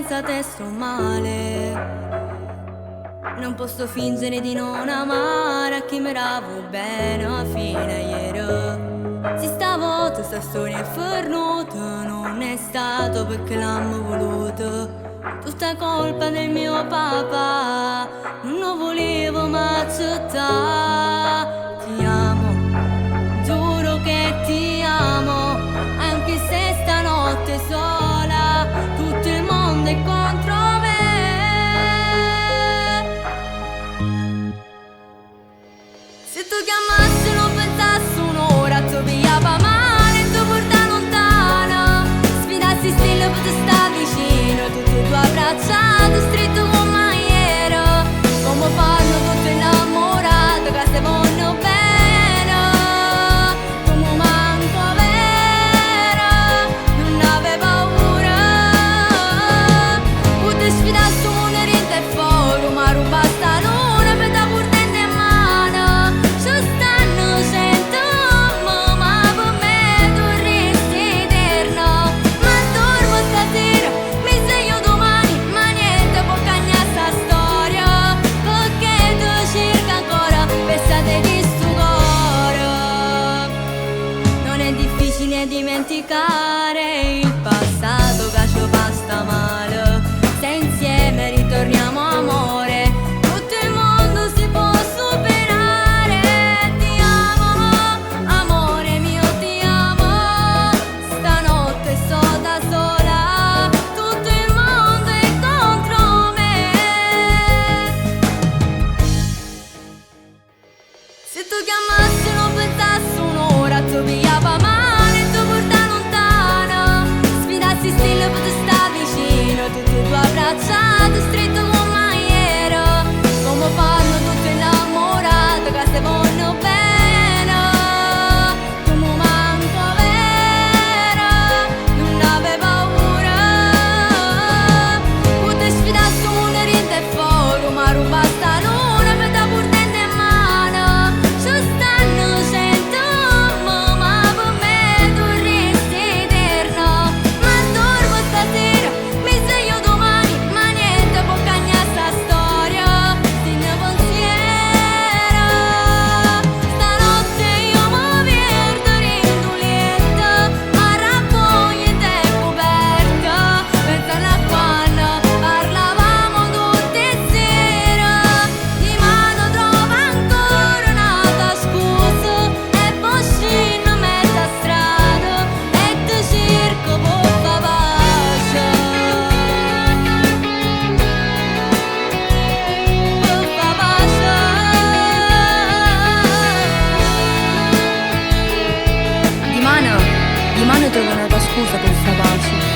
senza te sto male. Non posso fingere di non amare a chi mi ravo bene fino a ieri. Si stavolta sta storia è fornuta, non è stato perché l'hanno voluto. Tutta colpa del mio papà, non lo volevo mai accettare. Ti amo, giuro che ti amo, anche se stanotte sola, tutto il mondo è contro me. Se tu chiamassi non pensassi un'ora, tu pigliava male, tu porta lontano. Sfidassi stile per te sta vicino, tutti e due abbracciati, stretto come ieri. Come fanno tutti innamorati che se vogliono bene. Come manco vero, non ave paura. Potrei sfidassi un rinte e fuoco, ma ruba sta luna per da portare in mano. Ci stanno cento uomini, ma per me tu resti eterno. Ma dormo stasera, mi sveglio domani, ma niente può cambiare sta storia. Perché tu cerca ancora, pensate di sto cuore. Non è difficile dimenticare il passato che ci fa sta male. Se insieme ritorniamo amore, tutto il mondo si può superare. Ti amo, amore mio, ti amo. Stanotte sto da sola, tutto il mondo è contro me. Se tu chiamassi non pensassi un'ora, tu pigliava male, tu porta lontano. Sfidassi stile per te sta vicino, tutti e due abbracciati, stretto come ieri. Come fanno tutti innamorati che se vogliono bene. Come manco vero, non ave paura. Potrei sfidassi un rinte e fuoco, ma ruba sta luna per da portare in mano. Ci stanno cento uomini, ma per me tu resti eterno. Ma dormo stasera, mi sveglio domani, ma niente può cambiare sta storia. Stigno pensiero, stanotte io mi perdo rindulietta, ma raccoglie te coperta. Pensando a quando parlavamo tutte sera, di mano trova ancora un'altra scusa e poi scendo in mezzo a strada e ti cerco per fa pace. Per fa pace. Di mano trovo un'altra scusa per fa pace.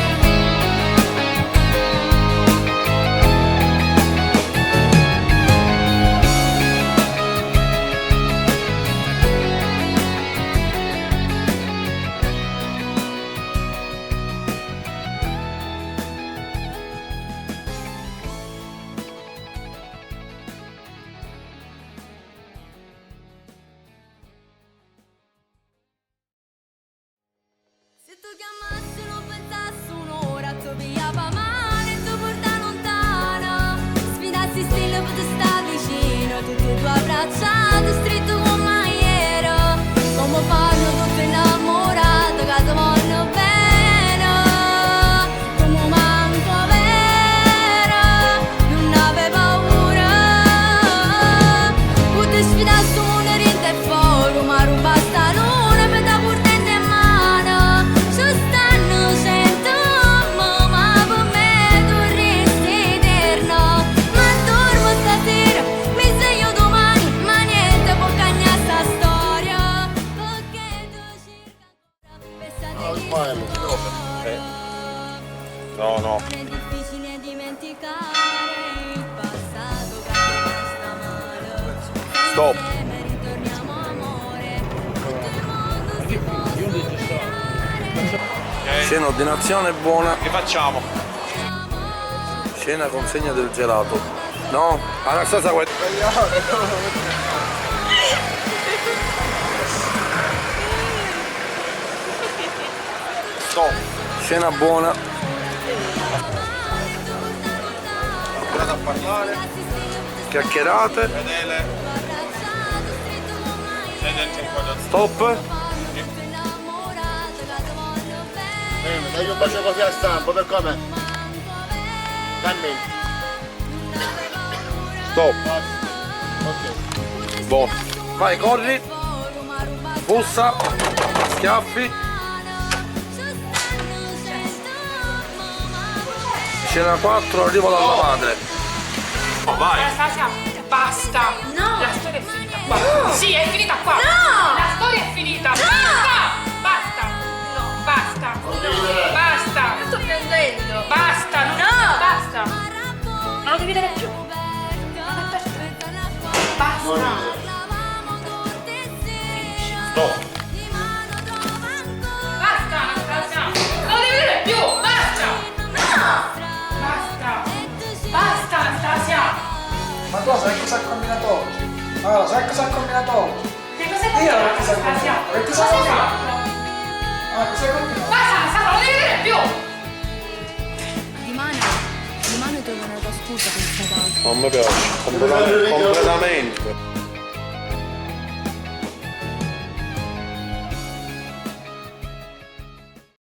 Se tu chiamassi non pensassi un'ora, tu pigliava male, tu porta lontano. Sfidassi stile per te sta vicino, tutti e due abbracciati, stretto come ieri. Come fanno tutti innamorati che se vogliono bene. Come manco vero, non ave paura. Potrei sfidassi un rinte e fuoco, ma ruba sta luna per da portare in mano. Ci stanno cento uomini, ma per me tu resti eterno. Ma dormo stasera, mi sveglio domani, ma niente può cambiare sta storia. Perché tu cerca ancora, pensate di sto cuore. No. Non è difficile dimenticare il passato che ci sta male. Stop. Insieme ritorniamo amore, tutto il mondo si può superare. Cena ordinazione buona. Che facciamo? Cena consegna del gelato. No? Anastasia guarda. Stop. Cena buona. continuate a parlare, chiacchierate. Fedele. Sei dentro un po' da Stop. Dai un bacio così a stampo, per come? Dammi. Stop. Ok. Boh. Vai, corri. Bussa. Schiaffi. Scena 4, arrivo dalla madre. Vai. Anastasia, basta! No! La storia è finita qua! Sì, è finita qua! No! La storia è finita! Basta! Basta! No, basta! Basta! Sto piangendo! Basta! Non, No! Basta! Non lo devi vedere più! Non è per te! Basta! Stop. Basta, Anastasia! Non lo devi vedere più! Basta! Basta! Basta, Anastasia! Ma tu sai cosa ha combinato oggi? Allora, sai cosa ha combinato oggi? Che cos'hai Io combinato, cosa hai Anastasia? combinato? Che cosa Cosa hai hai fatto? Ah, cosa hai combinato? Basta, Anastasia, non lo devi vedere più! Di mano trovo una tua scusa per questa cosa. Non mi piace. Completamente.